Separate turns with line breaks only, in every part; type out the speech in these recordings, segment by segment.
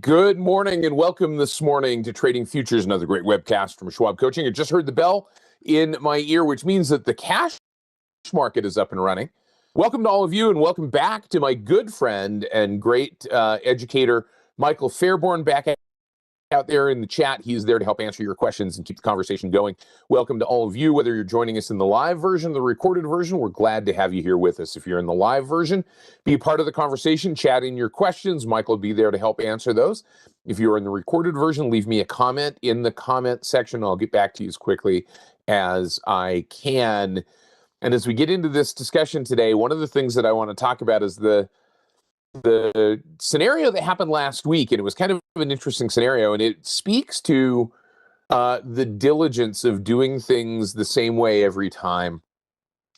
Good morning and welcome this morning to Trading Futures, another great webcast from Schwab Coaching. I just heard the bell in my ear, which means that the cash market is up and running. Welcome to all of you and welcome back to my good friend and great educator, Michael Fairborn, back out there in the chat. He's there to help answer your questions and keep the conversation going. Welcome to all of you, whether you're joining us in the live version, the recorded version. We're glad to have you here with us. If you're in the live version, be a part of the conversation, chat in your questions. Michael will be there to help answer those. If you're in the recorded version, leave me a comment in the comment section. I'll get back to you as quickly as I can. And as we get into this discussion today, one of the things that I want to talk about is the scenario that happened last week, and it was kind of an interesting scenario, and it speaks to the diligence of doing things the same way every time.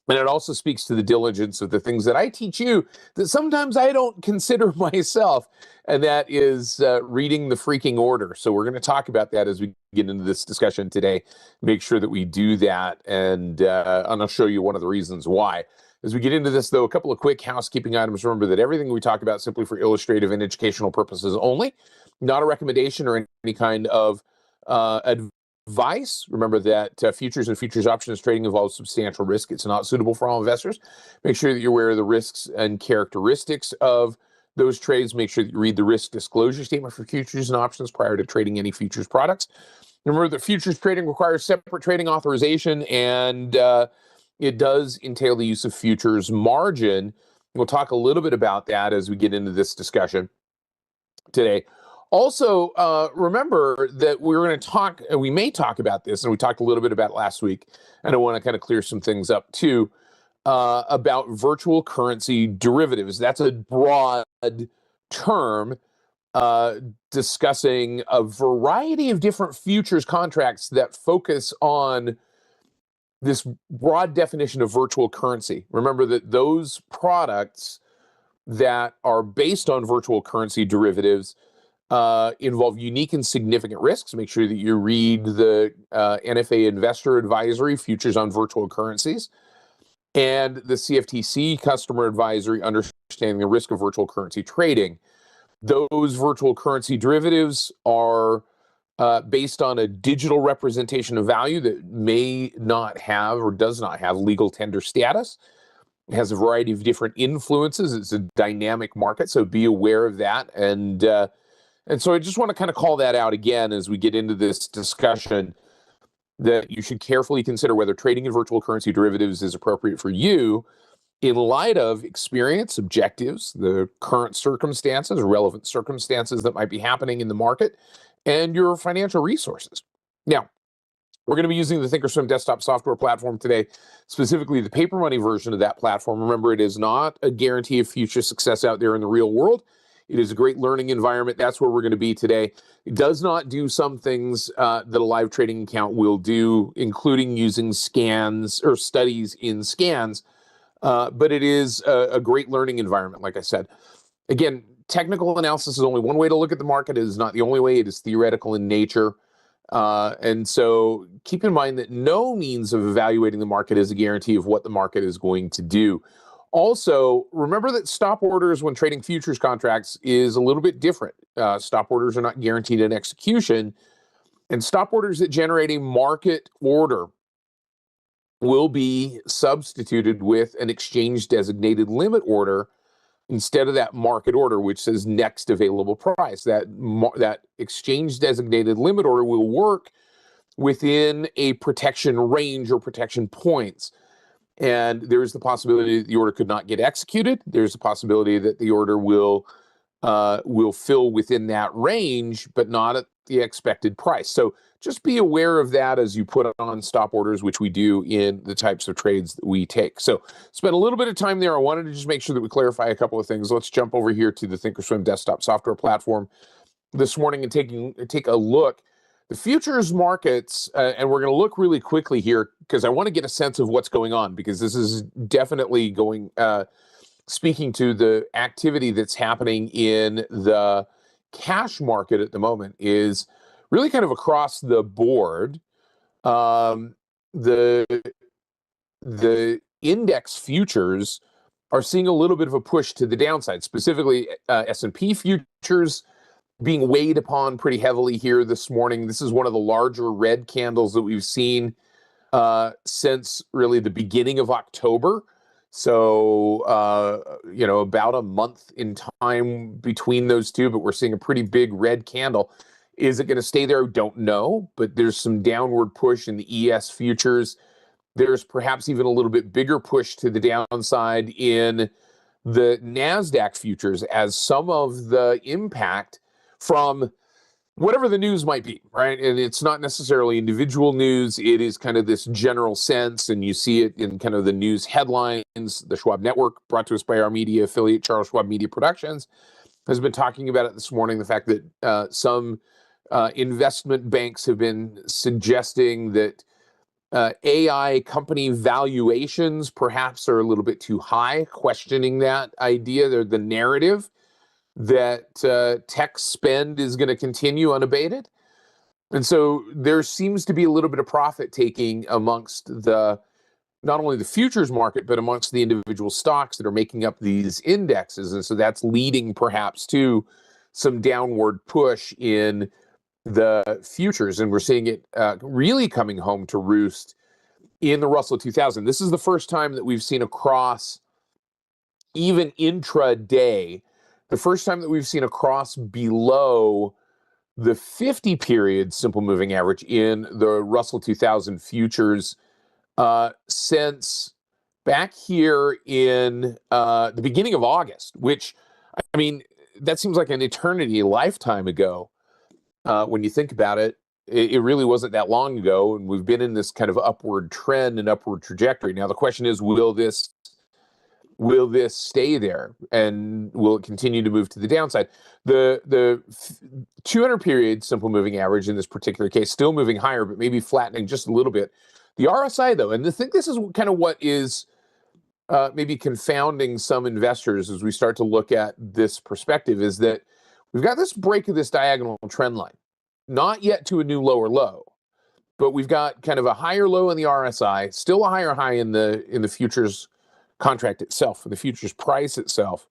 And it also speaks to the diligence of the things that I teach you that sometimes I don't consider myself, and that is reading the freaking order. So we're going to talk about that as we get into this discussion today. Make sure that we do that, and I'll show you one of the reasons why. As we get into this, though, a couple of quick housekeeping items. Remember that everything we talk about simply for illustrative and educational purposes only, not a recommendation or any kind of advice. Remember that futures and futures options trading involves substantial risk. It's not suitable for all investors. Make sure that you're aware of the risks and characteristics of those trades. Make sure that you read the risk disclosure statement for futures and options prior to trading any futures products. Remember that futures trading requires separate trading authorization, and it does entail the use of futures margin. We'll talk a little bit about that as we get into this discussion today. Also, remember that we're going to talk, and we may talk about this, and we talked a little bit about it last week, and I want to kind of clear some things up too, about virtual currency derivatives. That's a broad term discussing a variety of different futures contracts that focus on this broad definition of virtual currency. Remember that those products that are based on virtual currency derivatives involve unique and significant risks. Make sure that you read the NFA Investor Advisory, Futures on Virtual Currencies, and the CFTC Customer Advisory, Understanding the Risk of Virtual Currency Trading. Those virtual currency derivatives are based on a digital representation of value that may not have or does not have legal tender status. It has a variety of different influences. It's a dynamic market, so be aware of that. And so I just want to kind of call that out again as we get into this discussion, that you should carefully consider whether trading in virtual currency derivatives is appropriate for you in light of experience, objectives, the current circumstances, relevant circumstances that might be happening in the market, and your financial resources. Now, we're going to be using the Thinkorswim desktop software platform today, specifically the paper money version of that platform. Remember, it is not a guarantee of future success out there in the real world. It is a great learning environment. That's where we're going to be today. It does not do some things that a live trading account will do, including using scans or studies in scans, but it is a great learning environment, like I said. Again, technical analysis is only one way to look at the market. It is not the only way. It is theoretical in nature. And so keep in mind that no means of evaluating the market is a guarantee of what the market is going to do. Also, remember that stop orders when trading futures contracts is a little bit different. Stop orders are not guaranteed in execution, and stop orders that generate a market order will be substituted with an exchange designated limit order instead of that market order, which says next available price. That exchange designated limit order will work within a protection range or protection points. And there's the possibility that the order could not get executed. There's the possibility that the order will fill within that range, but not at the expected price. So just be aware of that as you put on stop orders, which we do in the types of trades that we take. So spend a little bit of time there. I wanted to just make sure that we clarify a couple of things. Let's jump over here to the Thinkorswim desktop software platform this morning and take a look. The futures markets, and we're going to look really quickly here because I want to get a sense of what's going on, because this is definitely speaking to the activity that's happening in the cash market at the moment is really kind of across the board. The index futures are seeing a little bit of a push to the downside, specifically S&P futures being weighed upon pretty heavily here this morning. This is one of the larger red candles that we've seen since really the beginning of October. So, about a month in time between those two, but we're seeing a pretty big red candle. Is it going to stay there? Don't know, but there's some downward push in the ES futures. There's perhaps even a little bit bigger push to the downside in the NASDAQ futures as some of the impact from whatever the news might be, right? And it's not necessarily individual news. It is kind of this general sense, and you see it in kind of the news headlines. The Schwab Network, brought to us by our media affiliate, Charles Schwab Media Productions, has been talking about it this morning, the fact that some investment banks have been suggesting that AI company valuations perhaps are a little bit too high, questioning that idea, the narrative that tech spend is going to continue unabated. And so there seems to be a little bit of profit taking amongst not only the futures market, but amongst the individual stocks that are making up these indexes. And so that's leading perhaps to some downward push in the futures. And we're seeing it really coming home to roost in the Russell 2000. This is the first time that we've seen across, even intraday, the first time that we've seen a cross below the 50 period simple moving average in the Russell 2000 futures since back here in the beginning of August, which, I mean, that seems like an eternity, a lifetime ago. When you think about it, it really wasn't that long ago, and we've been in this kind of upward trend and upward trajectory. Now, the question is, will this stay there, and will it continue to move to the downside? The 200 period simple moving average in this particular case still moving higher, but maybe flattening just a little bit. The RSI, though, and I think this is kind of what is maybe confounding some investors as we start to look at this perspective, is that we've got this break of this diagonal trend line, not yet to a new lower low, but we've got kind of a higher low in the RSI, still a higher high in the futures contract itself, for the futures price itself.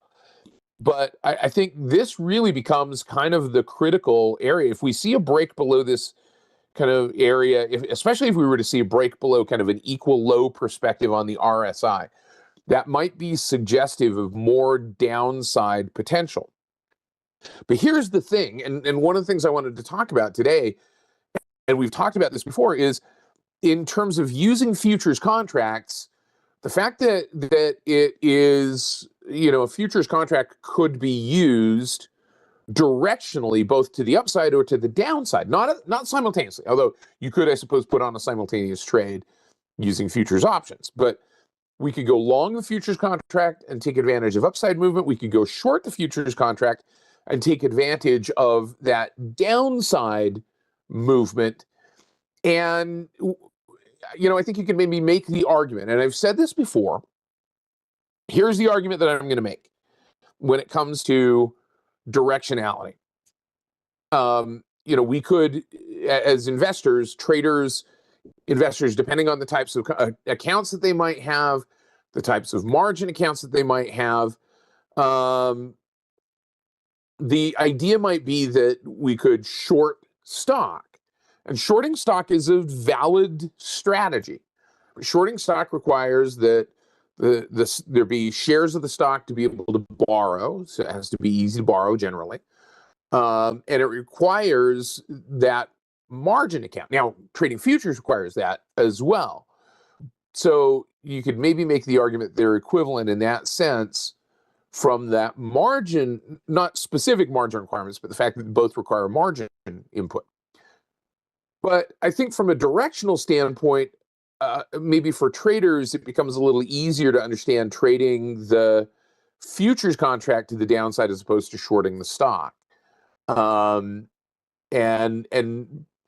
But I think this really becomes kind of the critical area. If we see a break below this kind of area, especially if we were to see a break below kind of an equal low perspective on the RSI, that might be suggestive of more downside potential. But here's the thing, and one of the things I wanted to talk about today, and we've talked about this before, is in terms of using futures contracts, the fact that it is, a futures contract could be used directionally, both to the upside or to the downside, not simultaneously. Although you could, I suppose, put on a simultaneous trade using futures options. But we could go long the futures contract and take advantage of upside movement. We could go short the futures contract and take advantage of that downside movement. And I think you can maybe make the argument, and I've said this before. Here's the argument that I'm going to make when it comes to directionality. We could, as investors, traders, investors, depending on the types of accounts that they might have, the types of margin accounts that they might have, the idea might be that we could short stock. And shorting stock is a valid strategy. Shorting stock requires that there be shares of the stock to be able to borrow. So it has to be easy to borrow generally. And it requires that margin account. Now, trading futures requires that as well. So you could maybe make the argument they're equivalent in that sense from that margin, not specific margin requirements, but the fact that both require margin input. But I think from a directional standpoint, maybe for traders, it becomes a little easier to understand trading the futures contract to the downside as opposed to shorting the stock. And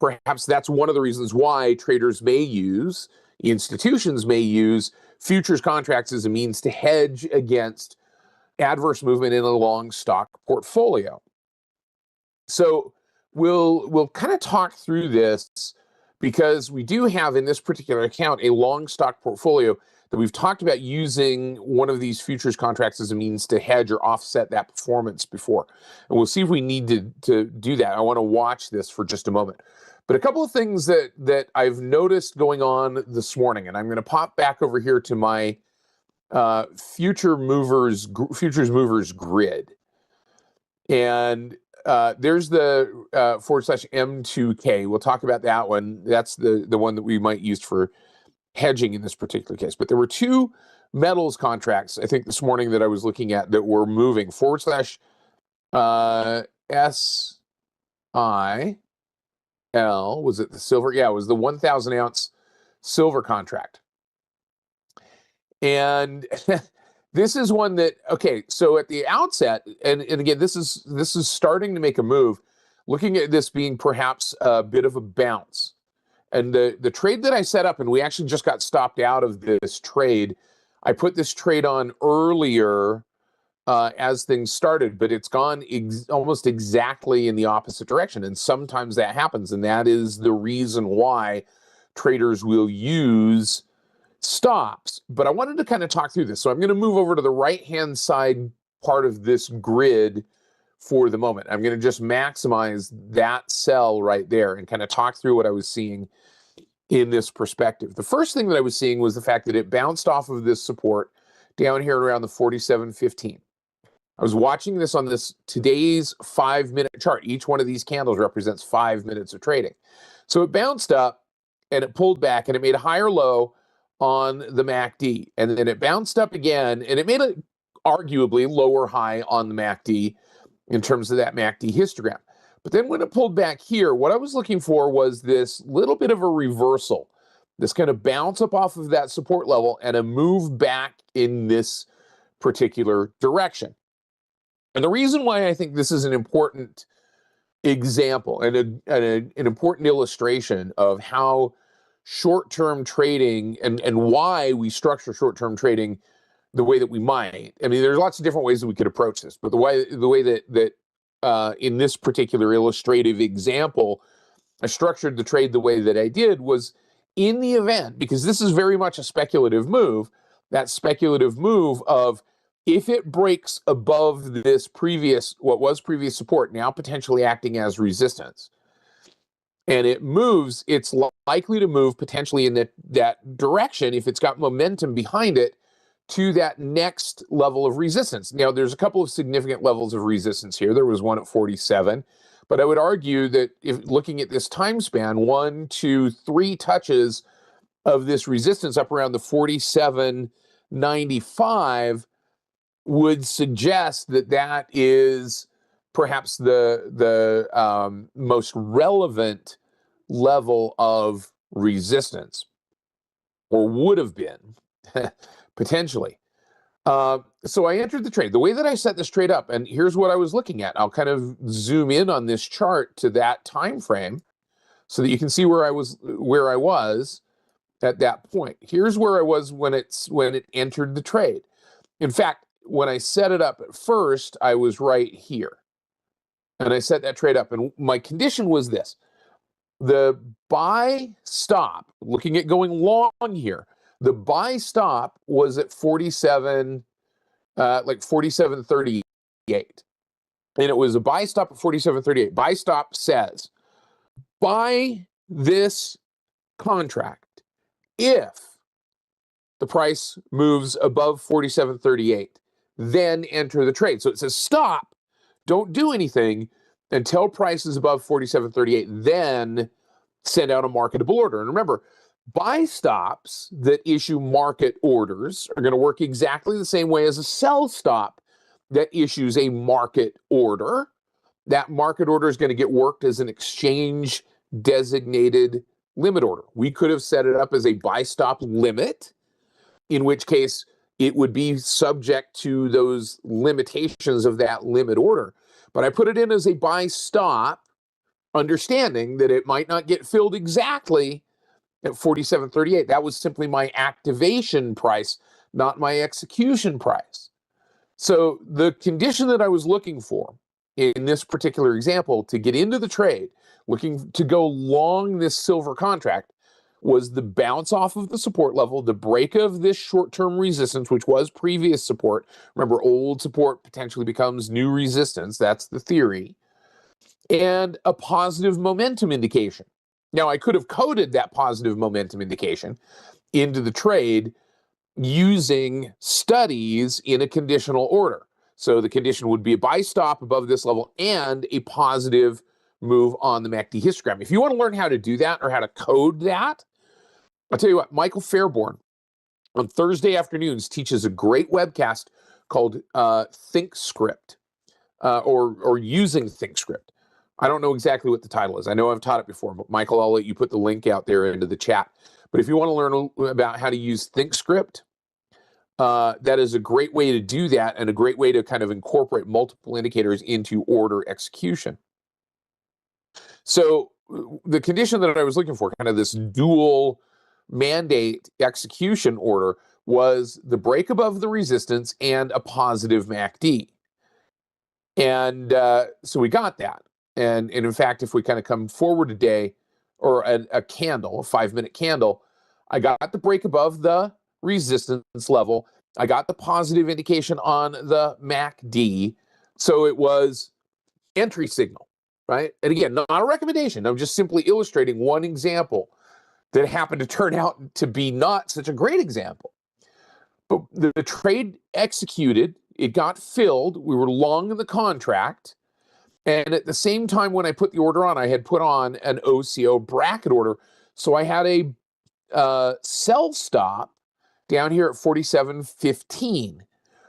perhaps that's one of the reasons why traders may use, institutions may use futures contracts as a means to hedge against adverse movement in a long stock portfolio. So we'll kind of talk through this, because we do have in this particular account a long stock portfolio that we've talked about using one of these futures contracts as a means to hedge or offset that performance before. And we'll see if we need to do that. I want to watch this for just a moment. But a couple of things that I've noticed going on this morning, and I'm going to pop back over here to my futures movers grid. And there's the /M2K. We'll talk about that one. That's the one that we might use for hedging in this particular case. But there were two metals contracts, I think, this morning that I was looking at that were moving /SIL, was it the silver? Yeah, it was the 1,000 ounce silver contract. And this is one that, okay, so at the outset, and again, this is starting to make a move, looking at this being perhaps a bit of a bounce. And the trade that I set up, and we actually just got stopped out of this trade. I put this trade on earlier as things started, but it's gone almost exactly in the opposite direction. And sometimes that happens, and that is the reason why traders will use stops. But I wanted to kind of talk through this. So I'm going to move over to the right-hand side part of this grid for the moment. I'm going to just maximize that cell right there and kind of talk through what I was seeing in this perspective. The first thing that I was seeing was the fact that it bounced off of this support down here around the 47.15. I was watching this on today's 5-minute chart. Each one of these candles represents 5 minutes of trading. So it bounced up and it pulled back and it made a higher low on the MACD. And then it bounced up again and it made a arguably lower high on the MACD in terms of that MACD histogram. But then when it pulled back here, what I was looking for was this little bit of a reversal, this kind of bounce up off of that support level and a move back in this particular direction. And the reason why I think this is an important example and an important illustration of how short-term trading and why we structure short-term trading the way that we might. I mean, there's lots of different ways that we could approach this, but the way that in this particular illustrative example, I structured the trade the way that I did was in the event, because this is very much a speculative move, that speculative move of if it breaks above this what was previous support, now potentially acting as resistance, and it moves, it's likely to move potentially in that direction if it's got momentum behind it to that next level of resistance. Now, there's a couple of significant levels of resistance here. There was one at 47, but I would argue that if looking at this time span, 1, 2, 3 touches of this resistance up around the 47.95 would suggest that that is perhaps the most relevant level of resistance, or would have been potentially. So I entered the trade. The way that I set this trade up, and here's what I was looking at. I'll kind of zoom in on this chart to that time frame so that you can see where I was at that point. Here's where I was when it entered the trade. In fact, when I set it up at first, I was right here. And I set that trade up, and my condition was this. The buy stop, looking at going long here, the buy stop was at 47, like 47.38. And it was a buy stop at 47.38. Buy stop says, buy this contract if the price moves above 47.38, then enter the trade. So it says stop, don't do anything until price is above 47.38, then send out a marketable order. And remember, buy stops that issue market orders are going to work exactly the same way as a sell stop that issues a market order. That market order is going to get worked as an exchange designated limit order. We could have set it up as a buy stop limit, in which case it would be subject to those limitations of that limit order. But I put it in as a buy stop, understanding that it might not get filled exactly at 47.38. That was simply my activation price, not my execution price. So the condition that I was looking for in this particular example to get into the trade, looking to go long this silver contract, was the bounce off of the support level, the break of this short-term resistance, which was previous support. Remember, old support potentially becomes new resistance. That's the theory. And a positive momentum indication. Now, I could have coded that positive momentum indication into the trade using studies in a conditional order. So the condition would be a buy stop above this level and a positive move on the MACD histogram. If you want to learn how to do that or how to code that, I'll tell you what, Michael Fairborn on Thursday afternoons teaches a great webcast called ThinkScript or using ThinkScript. I don't know exactly what the title is. I know I've taught it before, but Michael, I'll let you put the link out there into the chat. But if you want to learn about how to use ThinkScript, that is a great way to do that and a great way to kind of incorporate multiple indicators into order execution. So the condition that I was looking for, kind of this dual mandate execution order, was the break above the resistance and a positive MACD. And so we got that. And in fact, if we kind of come forward a day or a candle, a 5-minute candle, I got the break above the resistance level. I got the positive indication on the MACD. So it was entry signal, right? And again, not a recommendation. I'm just simply illustrating one example that happened to turn out to be not such a great example. But the trade executed, it got filled. We were long in the contract. And at the same time, when I put the order on, I had put on an OCO bracket order. So I had a sell stop down here at 47.15.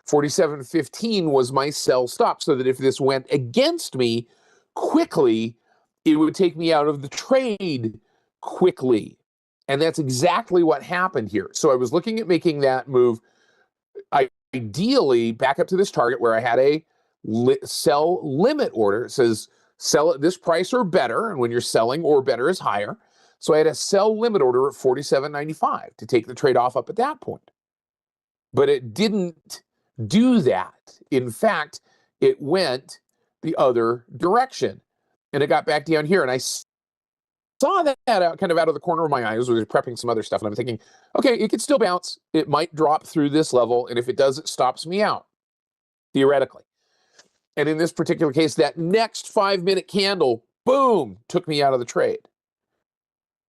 47.15 was my sell stop, so that if this went against me quickly, it would take me out of the trade quickly. And that's exactly what happened here. So I was looking at making that move, ideally back up to this target where I had a sell limit order. It says sell at this price or better, and when you're selling or better is higher. So I had a sell limit order at 47.95 to take the trade off up at that point. But it didn't do that. In fact, it went the other direction. And it got back down here, and I saw that out, kind of out of the corner of my eye. I was prepping some other stuff, and I'm thinking, okay, it could still bounce. It might drop through this level, and if it does, it stops me out, theoretically. And in this particular case, that next 5-minute candle, boom, took me out of the trade.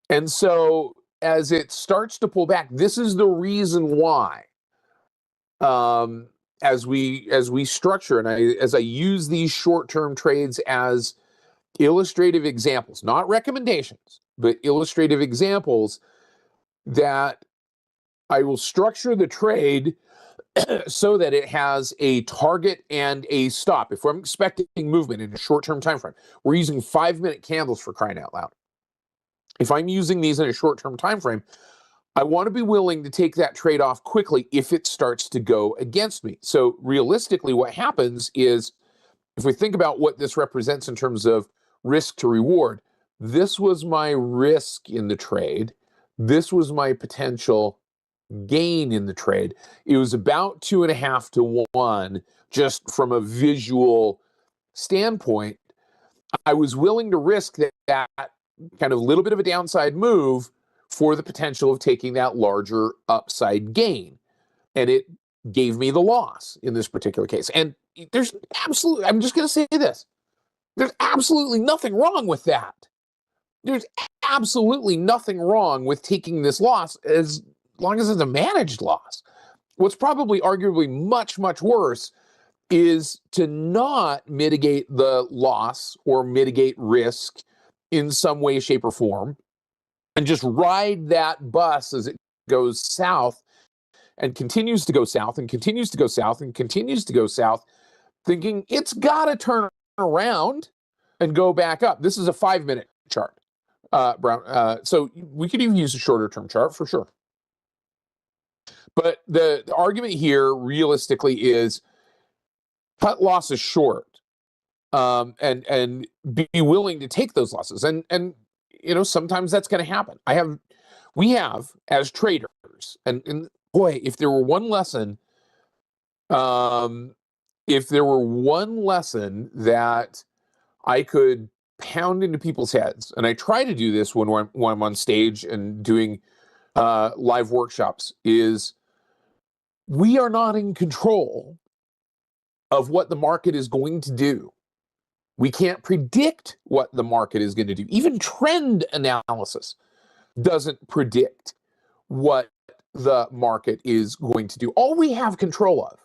And so as it starts to pull back, this is the reason why, as we structure and as I use these short-term trades as illustrative examples, not recommendations, but illustrative examples, that I will structure the trade so that it has a target and a stop. If I'm expecting movement in a short-term time frame, we're using 5-minute candles, for crying out loud. If I'm using these in a short-term time frame, I want to be willing to take that trade off quickly if it starts to go against me. So realistically, what happens is, if we think about what this represents in terms of risk to reward, this was my risk in the trade. This was my potential gain in the trade. It was about 2.5 to 1, just from a visual standpoint. I was willing to risk that kind of little bit of a downside move for the potential of taking that larger upside gain. And it gave me the loss in this particular case. And there's absolutely, I'm just going to say this, there's absolutely nothing wrong with that. There's absolutely nothing wrong with taking this loss as long as it's a managed loss. What's probably arguably much, much worse is to not mitigate the loss or mitigate risk in some way, shape, or form, and just ride that bus as it goes south and continues to go south and continues to go south and continues to go south, thinking it's got to turn around and go back up. This is a 5-minute chart, Brown. So we could even use a shorter term chart for sure. But the argument here realistically is cut losses short, and be willing to take those losses. And you know, sometimes that's going to happen. We have as traders, and boy, if there were one lesson, that I could pound into people's heads, and I try to do this when I'm on stage and doing live workshops, is we are not in control of what the market is going to do. We can't predict what the market is going to do. Even trend analysis doesn't predict what the market is going to do. All we have control of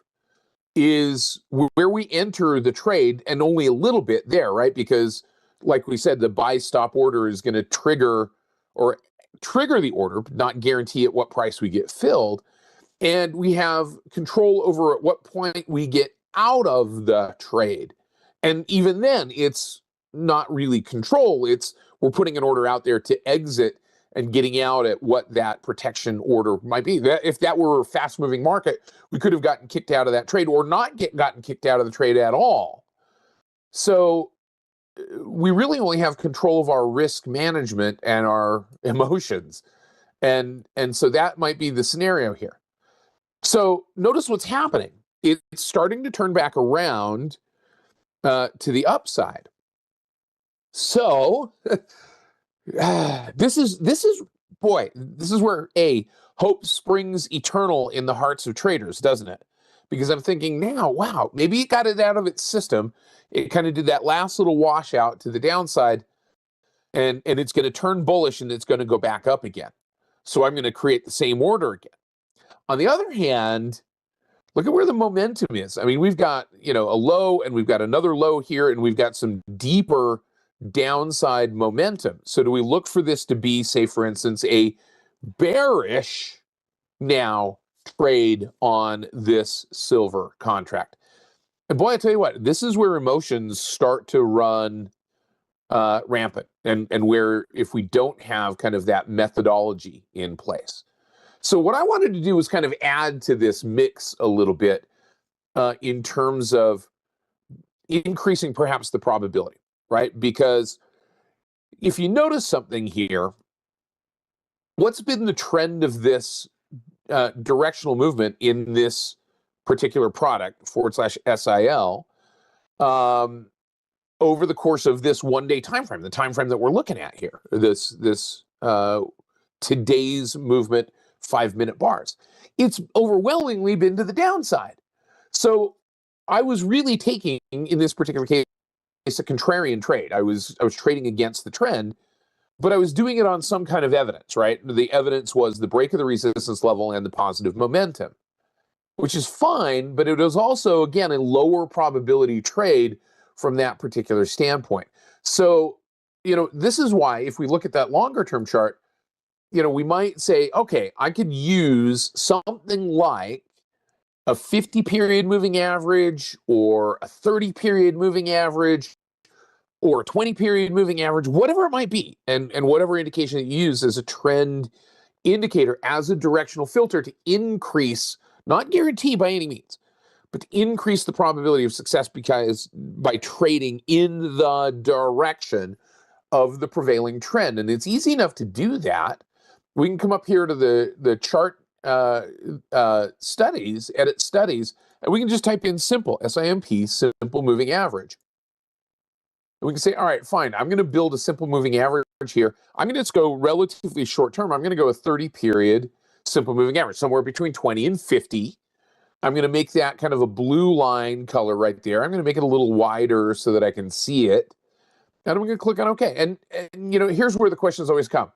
is where we enter the trade, and only a little bit there, right? Because like we said, the buy stop order is going to trigger the order, but not guarantee at what price we get filled. And we have control over at what point we get out of the trade. And even then, it's not really control. It's we're putting an order out there to exit and getting out at what that protection order might be. That if that were a fast-moving market, we could have gotten kicked out of that trade or not gotten kicked out of the trade at all. So we really only have control of our risk management and our emotions. And so that might be the scenario here. So notice what's happening. It's starting to turn back around to the upside. So this is where hope springs eternal in the hearts of traders, doesn't it? Because I'm thinking now, wow, maybe it got it out of its system. It kind of did that last little washout to the downside, and it's going to turn bullish and it's going to go back up again. So I'm going to create the same order again. On the other hand, look at where the momentum is. I mean, we've got, a low and we've got another low here, and we've got some deeper downside momentum. So do we look for this to be, say, for instance, a bearish now trade on this silver contract? And boy, I tell you what, this is where emotions start to run rampant, and where if we don't have kind of that methodology in place. So what I wanted to do was kind of add to this mix a little bit in terms of increasing perhaps the probability, right? Because if you notice something here, what's been the trend of this directional movement in this particular product, /SIL, over the course of this one-day time frame, the time frame that we're looking at here, this today's movement, 5-minute bars. It's overwhelmingly been to the downside. So I was really taking, in this particular case, a contrarian trade. I was trading against the trend, but I was doing it on some kind of evidence, right? The evidence was the break of the resistance level and the positive momentum, which is fine, but it was also, again, a lower probability trade from that particular standpoint. So, this is why if we look at that longer term chart, we might say, okay, I could use something like a 50-period moving average or a 30-period moving average or a 20-period moving average, whatever it might be, and whatever indication that you use as a trend indicator, as a directional filter to increase, not guarantee by any means, but to increase the probability of success by trading in the direction of the prevailing trend. And it's easy enough to do that. We can come up here to the chart studies, edit studies, and we can just type in simple, SIMP, simple moving average. And we can say, all right, fine, I'm going to build a simple moving average here. I'm going to just go relatively short term. I'm going to go a 30-period simple moving average, somewhere between 20 and 50. I'm going to make that kind of a blue line color right there. I'm going to make it a little wider so that I can see it. And I'm going to click on OK. And here's where the questions always come.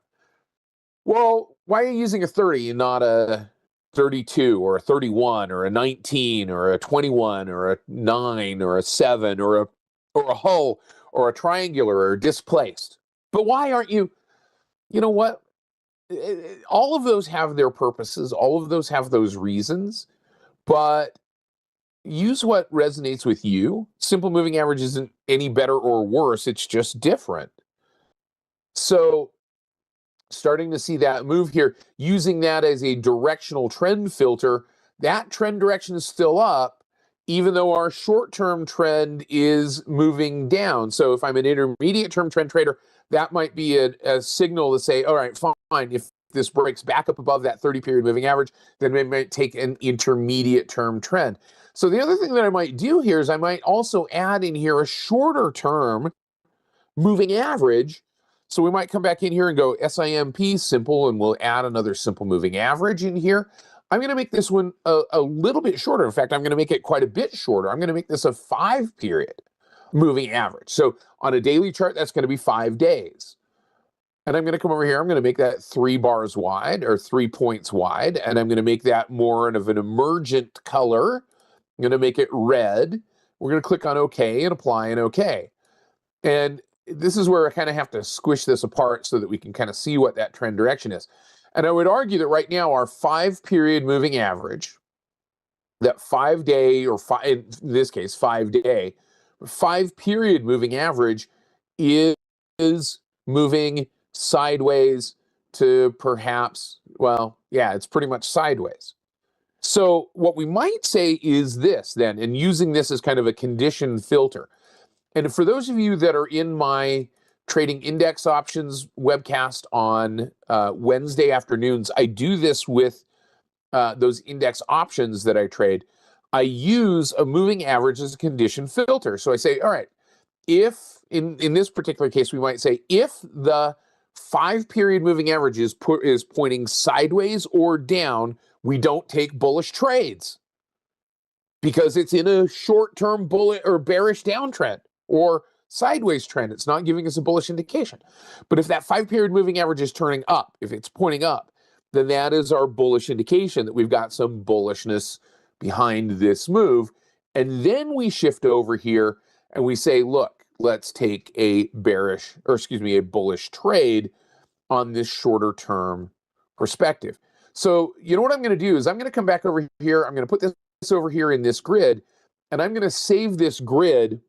Well, why are you using a 30 and not a 32 or a 31 or a 19 or a 21 or a 9 or a 7 or a hull or a triangular or displaced? But why aren't you? You know what? All of those have their purposes. All of those have those reasons. But use what resonates with you. Simple moving average isn't any better or worse. It's just different. So starting to see that move here, using that as a directional trend filter, that trend direction is still up, even though our short-term trend is moving down. So if I'm an intermediate-term trend trader, that might be a signal to say, all right, fine, if this breaks back up above that 30-period moving average, then we might take an intermediate-term trend. So the other thing that I might do here is I might also add in here a shorter-term moving average. So we might come back in here and go SIMP simple, and we'll add another simple moving average in here. I'm going to make this one a little bit shorter. In fact, I'm going to make it quite a bit shorter. I'm going to make this a 5-period moving average. So on a daily chart, that's going to be 5 days. And I'm going to come over here. I'm going to make that 3 bars wide, or 3 points wide. And I'm going to make that more of an emergent color. I'm going to make it red. We're going to click on OK and apply an OK. And this is where I kind of have to squish this apart so that we can kind of see what that trend direction is. And I would argue that right now our 5-period moving average, that 5-day, or in this case 5-day, 5-period moving average is moving sideways to perhaps, well, yeah, it's pretty much sideways. So what we might say is this then, and using this as kind of a condition filter. And for those of you that are in my Trading Index Options webcast on Wednesday afternoons, I do this with those index options that I trade. I use a moving average as a condition filter. So I say, all right, if in this particular case, we might say if the 5-period moving average is pointing sideways or down, we don't take bullish trades because it's in a short-term bullish or bearish downtrend or sideways trend. It's not giving us a bullish indication. But if that 5-period moving average is turning up, if it's pointing up, then that is our bullish indication that we've got some bullishness behind this move. And then we shift over here and we say, look, let's take a bullish trade on this shorter term perspective. So you know what I'm going to do is I'm going to come back over here. I'm going to put this over here in this grid, and I'm going to save this grid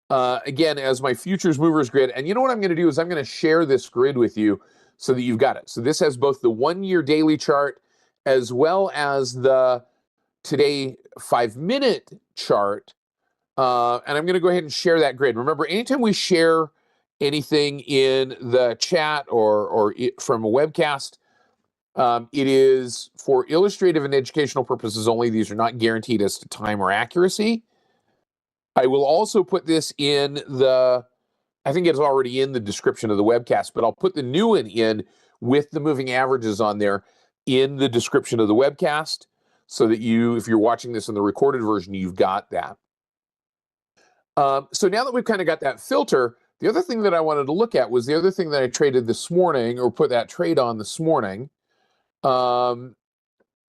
again as my futures movers grid. And you know what I'm going to do is I'm going to share this grid with you so that you've got it. So this has both the 1-year daily chart as well as the today 5-minute chart. And I'm going to go ahead and share that grid. Remember, anytime we share anything in the chat or from a webcast, it is for illustrative and educational purposes only. These are not guaranteed as to time or accuracy. I will also put this in I think it's already in the description of the webcast, but I'll put the new one in with the moving averages on there in the description of the webcast so that if you're watching this in the recorded version, you've got that. So now that we've kind of got that filter, the other thing that I wanted to look at was the other thing that I traded this morning, or put that trade on this morning. And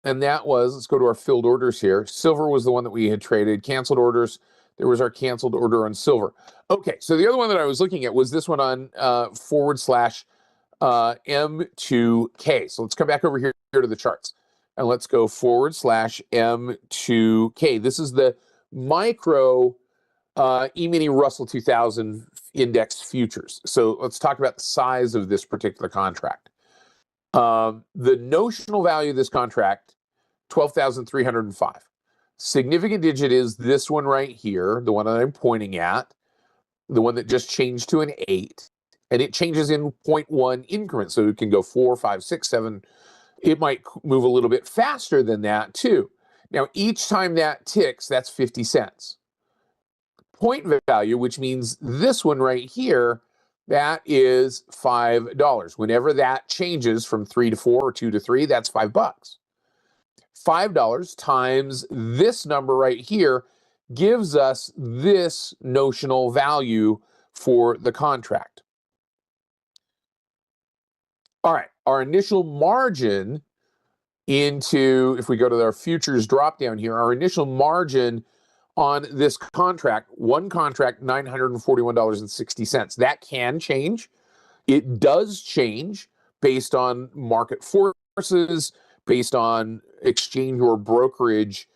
that was, let's go to our filled orders here. Silver was the one that we had traded. Canceled orders. There was our canceled order on silver. Okay, so the other one that I was looking at was this one on /M2K. So let's come back over here to the charts. And let's go /M2K. This is the micro E-mini Russell 2000 index futures. So let's talk about the size of this particular contract. The notional value of this contract, 12,305. Significant digit is this one right here, the one that I'm pointing at, the one that just changed to an 8, and it changes in 0.1 increments. So it can go 4, 5, 6, 7. It might move a little bit faster than that too. Now, each time that ticks, that's 50 cents. Point value, which means this one right here, that is $5. Whenever that changes from 3 to 4 or 2 to 3, that's $5. $5 times this number right here gives us this notional value for the contract. All right, our initial margin into, if we go to our futures drop down here, our initial margin on this contract, one contract, $941.60. That can change. It does change based on market forces, based on exchange or brokerage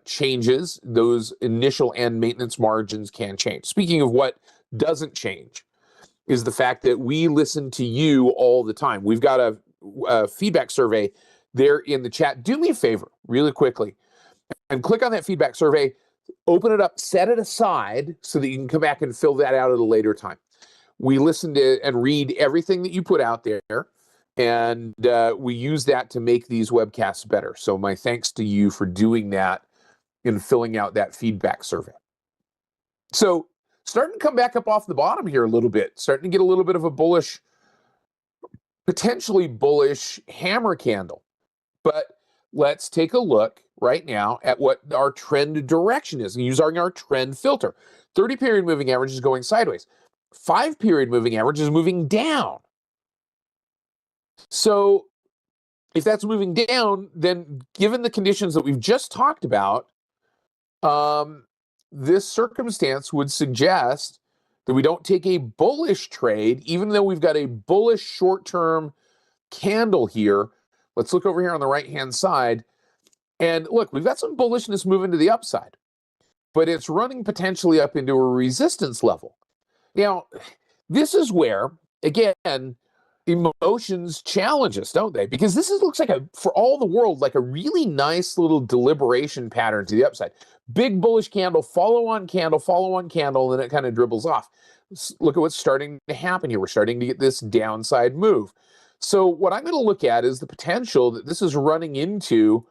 changes. Those initial and maintenance margins can change. Speaking of what doesn't change is the fact that we listen to you all the time. We've got a feedback survey there in the chat. Do me a favor really quickly and click on that feedback survey, open it up, set it aside so that you can come back and fill that out at a later time. We listen to and read everything that you put out there, and we use that to make these webcasts better. So my thanks to you for doing that and filling out that feedback survey. So starting to come back up off the bottom here a little bit, starting to get a little bit of a bullish, potentially bullish hammer candle. But let's take a look right now at what our trend direction is and using our trend filter. 30-period moving average is going sideways. 5-period moving average is moving down. So if that's moving down, then given the conditions that we've just talked about, this circumstance would suggest that we don't take a bullish trade, even though we've got a bullish short-term candle here. Let's look over here on the right-hand side. And look, we've got some bullishness moving to the upside, but it's running potentially up into a resistance level. Now, this is where, again, emotions challenge us, don't they? Because this looks like, for all the world, like a really nice little deliberation pattern to the upside. Big bullish candle, follow on candle, and then it kind of dribbles off. Look at what's starting to happen here. We're starting to get this downside move. So what I'm going to look at is the potential that this is running into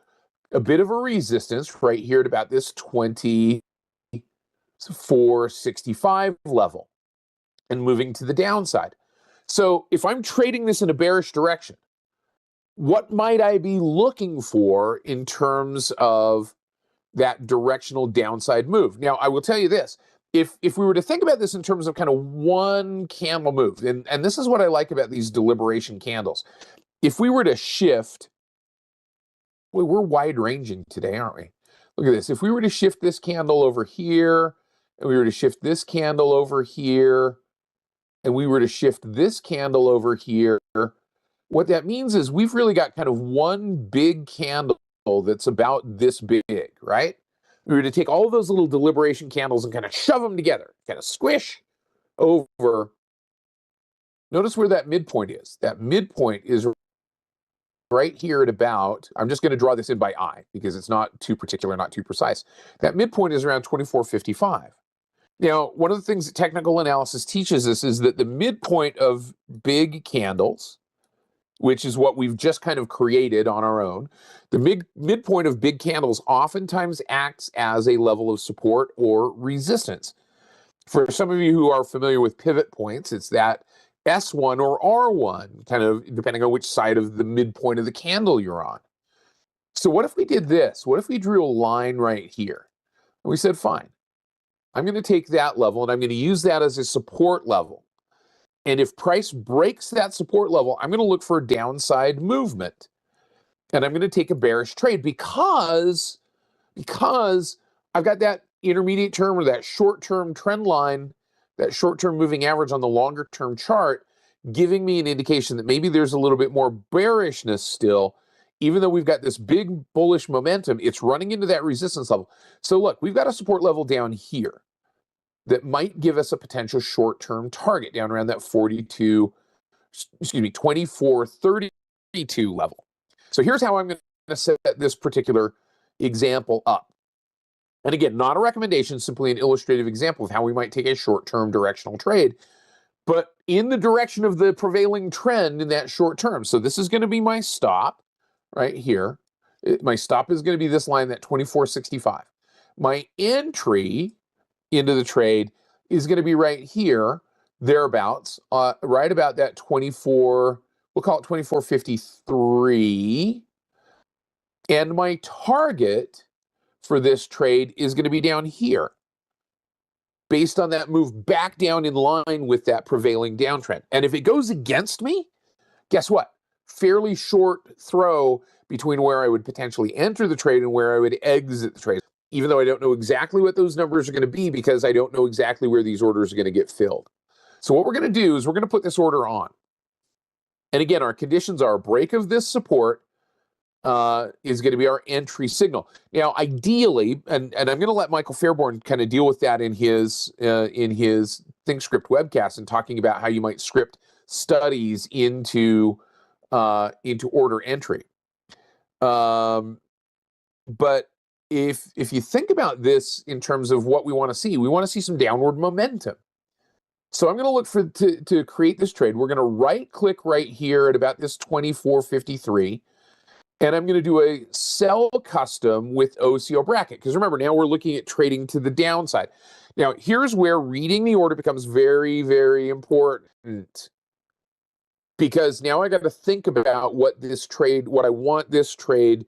a bit of a resistance right here at about this 24.65 level and moving to the downside. So if I'm trading this in a bearish direction, what might I be looking for in terms of that directional downside move? Now, I will tell you this. If we were to think about this in terms of kind of one candle move, and this is what I like about these deliberation candles. If we were to shift, well, we're wide ranging today, aren't we? Look at this. If we were to shift this candle over here, and we were to shift this candle over here, and we were to shift this candle over here, what that means is we've really got kind of one big candle that's about this big, right? We were to take all of those little deliberation candles and kind of shove them together, kind of squish over. Notice where that midpoint is. That midpoint is right here at about, I'm just going to draw this in by eye because it's not too particular, not too precise. That midpoint is around 24.55. Now, one of the things that technical analysis teaches us is that the midpoint of big candles, which is what we've just kind of created on our own, the midpoint of big candles oftentimes acts as a level of support or resistance. For some of you who are familiar with pivot points, it's that S1 or R1, kind of depending on which side of the midpoint of the candle you're on. So what if we did this? What if we drew a line right here? And we said, fine, I'm going to take that level and I'm going to use that as a support level. And if price breaks that support level, I'm going to look for a downside movement. And I'm going to take a bearish trade because I've got that intermediate term or that short-term trend line, that short-term moving average on the longer-term chart, giving me an indication that maybe there's a little bit more bearishness still. Even though we've got this big bullish momentum, it's running into that resistance level. So look, we've got a support level down here that might give us a potential short-term target down around that 24.32 level. So here's how I'm going to set this particular example up. And again, not a recommendation, simply an illustrative example of how we might take a short-term directional trade, but in the direction of the prevailing trend in that short term. So this is going to be my stop right here. My stop is going to be this line, that 24.65. My entry into the trade is going to be right here, thereabouts, right about that 24, we'll call it 24.53. And my target for this trade is going to be down here, based on that move back down in line with that prevailing downtrend. And if it goes against me, guess what? Fairly short throw between where I would potentially enter the trade and where I would exit the trade, even though I don't know exactly what those numbers are going to be because I don't know exactly where these orders are going to get filled. So what we're going to do is we're going to put this order on. And again, our conditions are a break of this support is going to be our entry signal. Now, ideally, and I'm going to let Michael Fairborn kind of deal with that in his ThinkScript webcast and talking about how you might script studies into order entry. But if you think about this in terms of what we want to see, we want to see some downward momentum. So I'm going to look to create this trade. We're going to right click right here at about this 24.53. And I'm going to do a sell custom with OCO bracket. Because remember, now we're looking at trading to the downside. Now, here's where reading the order becomes very, very important. Because now I got to think about what I want this trade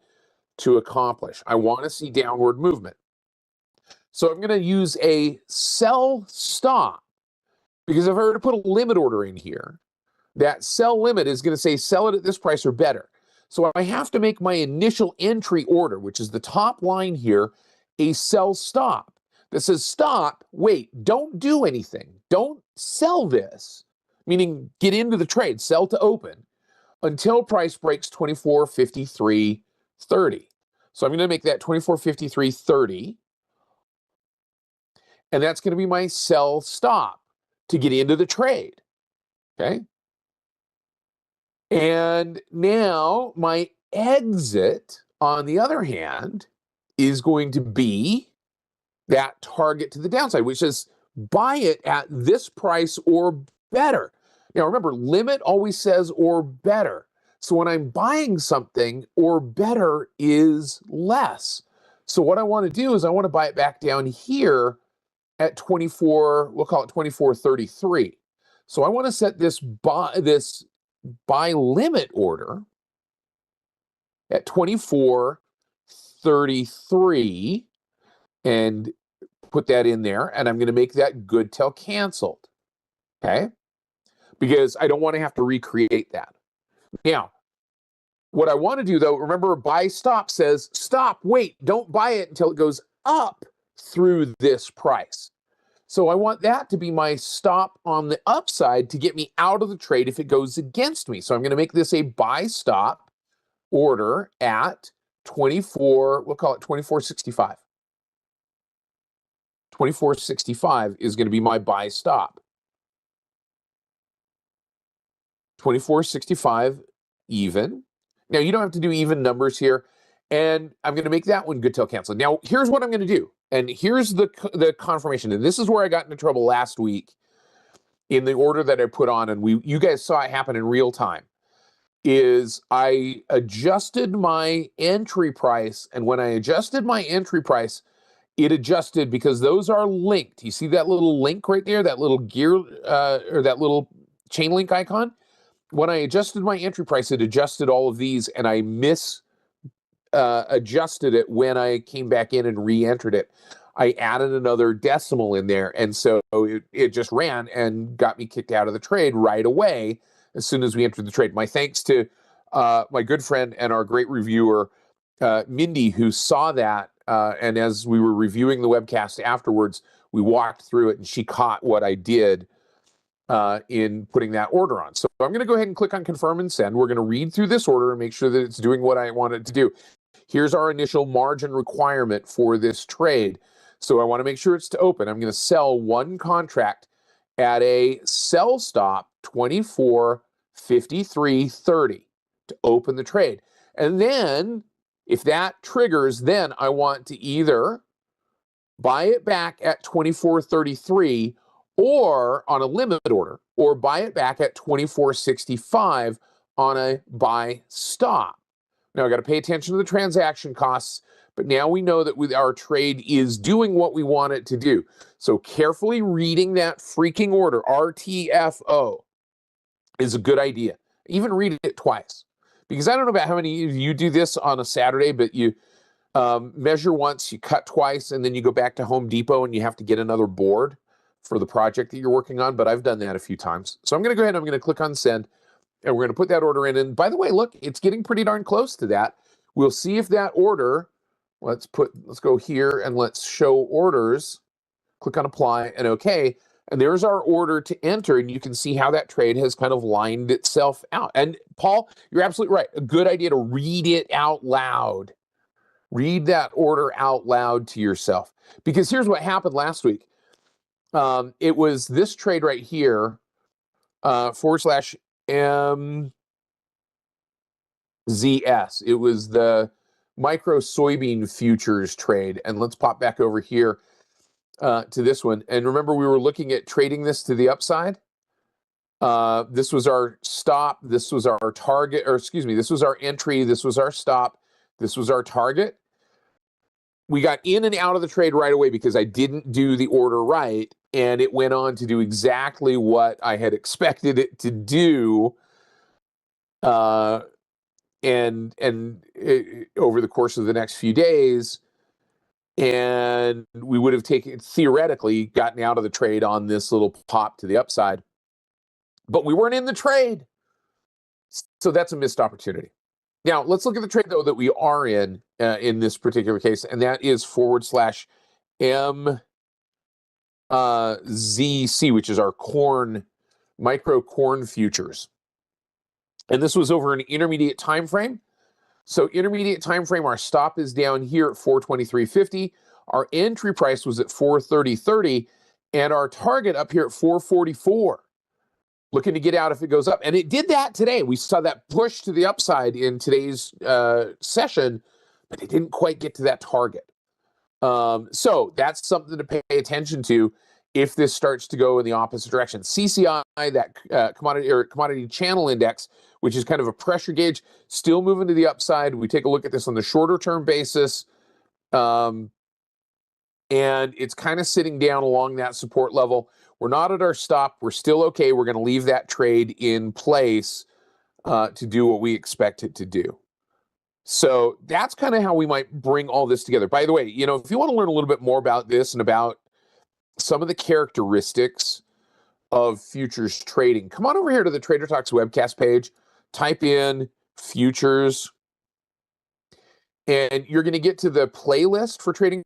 to accomplish. I want to see downward movement. So I'm going to use a sell stop, because if I were to put a limit order in here, that sell limit is going to say sell it at this price or better. So I have to make my initial entry order, which is the top line here, a sell stop that says stop, wait, don't do anything. Don't sell this, meaning get into the trade, sell to open, until price breaks 24.53.30. So I'm going to make that 24.53.30. And that's going to be my sell stop to get into the trade. Okay. And now my exit, on the other hand, is going to be that target to the downside, which is buy it at this price or better. Now, remember, limit always says or better. So when I'm buying something, or better is less. So what I want to do is I want to buy it back down here at 24, we'll call it 24.33. So I want to set this buy limit order at 24.33 and put that in there, and I'm going to make that good till canceled. Okay? Because I don't want to have to recreate that. Now, what I want to do, though, remember, buy stop says stop, wait, don't buy it until it goes up through this price. So I want that to be my stop on the upside to get me out of the trade if it goes against me. So I'm going to make this a buy stop order at 24, we'll call it 24.65. 24.65 is going to be my buy stop. 24.65 even. Now, you don't have to do even numbers here. And I'm going to make that one good till canceled. Now, here's what I'm going to do. And here's the confirmation. And this is where I got into trouble last week in the order that I put on. And you guys saw it happen in real time. Is I adjusted my entry price. And when I adjusted my entry price, it adjusted because those are linked. You see that little link right there, that little gear or that little chain link icon? When I adjusted my entry price, it adjusted all of these, and I adjusted it when I came back in and re-entered it. I added another decimal in there, and so it just ran and got me kicked out of the trade right away as soon as we entered the trade. My thanks to my good friend and our great reviewer, Mindy, who saw that, and as we were reviewing the webcast afterwards, we walked through it, and she caught what I did in putting that order on. So I'm going to go ahead and click on confirm and send. We're going to read through this order and make sure that it's doing what I want it to do. Here's our initial margin requirement for this trade. So I want to make sure it's to open. I'm going to sell one contract at a sell stop 24.53.30 to open the trade. And then if that triggers, then I want to either buy it back at 24.33 or on a limit order, or buy it back at 24.65 on a buy stop. Now I got to pay attention to the transaction costs, but now we know that our trade is doing what we want it to do. So carefully reading that freaking order, RTFO, is a good idea. Even read it twice. Because I don't know about how many of you do this on a Saturday, but you measure once, you cut twice, and then you go back to Home Depot and you have to get another board for the project that you're working on. But I've done that a few times. So I'm going to go ahead and I'm going to click on send, and we're going to put that order in. And by the way, look, it's getting pretty darn close to that. We'll see if that order, let's go here and let's show orders, click on apply and okay. And there's our order to enter, and you can see how that trade has kind of lined itself out. And Paul, you're absolutely right. A good idea to read it out loud. Read that order out loud to yourself. Because here's what happened last week. It was this trade right here, /MZS. It was the micro soybean futures trade. And let's pop back over here to this one. And remember, we were looking at trading this to the upside. This was our stop. This was our target, or excuse me, this was our entry. This was our stop. This was our target. We got in and out of the trade right away because I didn't do the order right, and it went on to do exactly what I had expected it to do. Over the course of the next few days, and we would have theoretically gotten out of the trade on this little pop to the upside, but we weren't in the trade. So that's a missed opportunity. Now, let's look at the trade, though, that we are in this particular case, and that is /MZC, which is our micro corn futures. And this was over an intermediate time frame. So intermediate time frame, our stop is down here at 423.50. Our entry price was at 430.30, and our target up here at 444. Looking to get out if it goes up. And it did that today. We saw that push to the upside in today's session, but it didn't quite get to that target. So that's something to pay attention to if this starts to go in the opposite direction. CCI, that commodity channel index, which is kind of a pressure gauge, still moving to the upside. We take a look at this on the shorter term basis. And it's kind of sitting down along that support level. We're not at our stop. We're still okay. We're going to leave that trade in place to do what we expect it to do. So that's kind of how we might bring all this together. By the way, if you want to learn a little bit more about this and about some of the characteristics of futures trading, come on over here to the Trader Talks webcast page, type in futures, and you're going to get to the playlist for trading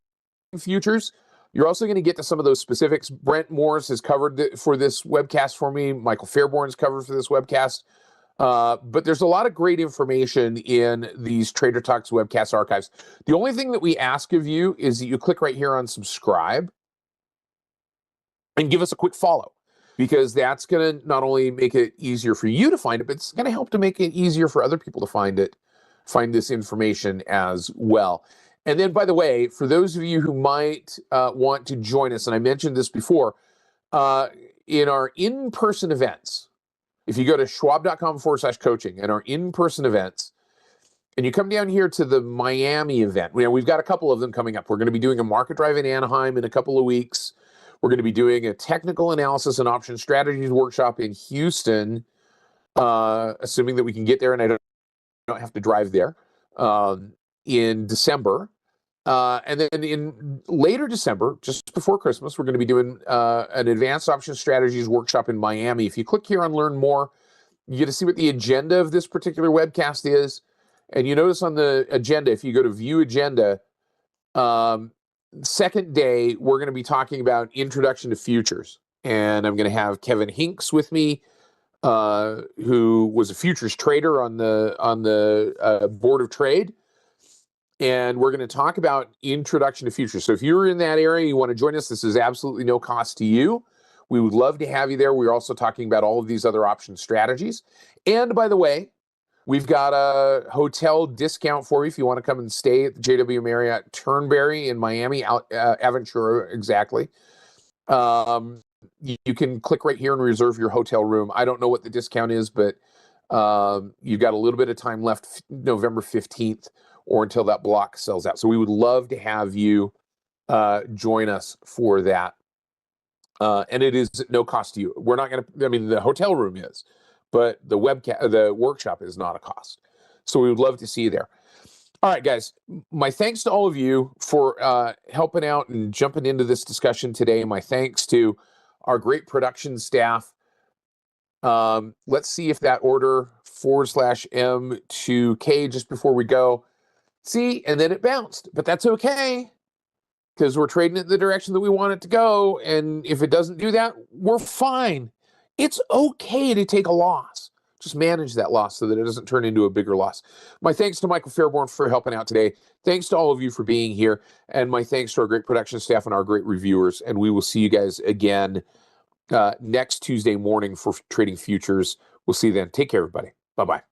futures. You're also going to get to some of those specifics. Brent Morris has covered for this webcast for me. Michael Fairborn's covered for this webcast. But there's a lot of great information in these Trader Talks webcast archives. The only thing that we ask of you is that you click right here on subscribe and give us a quick follow, because that's going to not only make it easier for you to find it, but it's going to help to make it easier for other people to find this information as well. And then, by the way, for those of you who might want to join us, and I mentioned this before, in our in-person events, if you go to schwab.com/coaching and our in-person events, and you come down here to the Miami event, we've got a couple of them coming up. We're going to be doing a market drive in Anaheim in a couple of weeks. We're going to be doing a technical analysis and option strategies workshop in Houston, assuming that we can get there and I don't have to drive there, in December. And then in later December, just before Christmas, we're going to be doing an advanced option strategies workshop in Miami. If you click here on Learn More, you get to see what the agenda of this particular webcast is. And you notice on the agenda, if you go to View Agenda, second day, we're going to be talking about Introduction to Futures. And I'm going to have Kevin Hinks with me, who was a futures trader on the Board of Trade. And we're going to talk about Introduction to Futures. So if you're in that area, you want to join us, this is absolutely no cost to you. We would love to have you there. We're also talking about all of these other option strategies. And by the way, we've got a hotel discount for you if you want to come and stay at the JW Marriott Turnberry in Miami, Aventura, exactly. You can click right here and reserve your hotel room. I don't know what the discount is, but you've got a little bit of time left, November 15th, or until that block sells out. So we would love to have you join us for that. And it is no cost to you. We're not going to, the hotel room is, but the workshop is not a cost. So we would love to see you there. All right, guys, my thanks to all of you for helping out and jumping into this discussion today. My thanks to our great production staff. Let's see if that order /M2K just before we go. See, and then it bounced, but that's okay, because we're trading it in the direction that we want it to go. And if it doesn't do that, we're fine. It's okay to take a loss. Just manage that loss so that it doesn't turn into a bigger loss. My thanks to Michael Fairborn for helping out today. Thanks to all of you for being here. And my thanks to our great production staff and our great reviewers. And we will see you guys again next Tuesday morning for Trading Futures. We'll see you then. Take care, everybody. Bye-bye.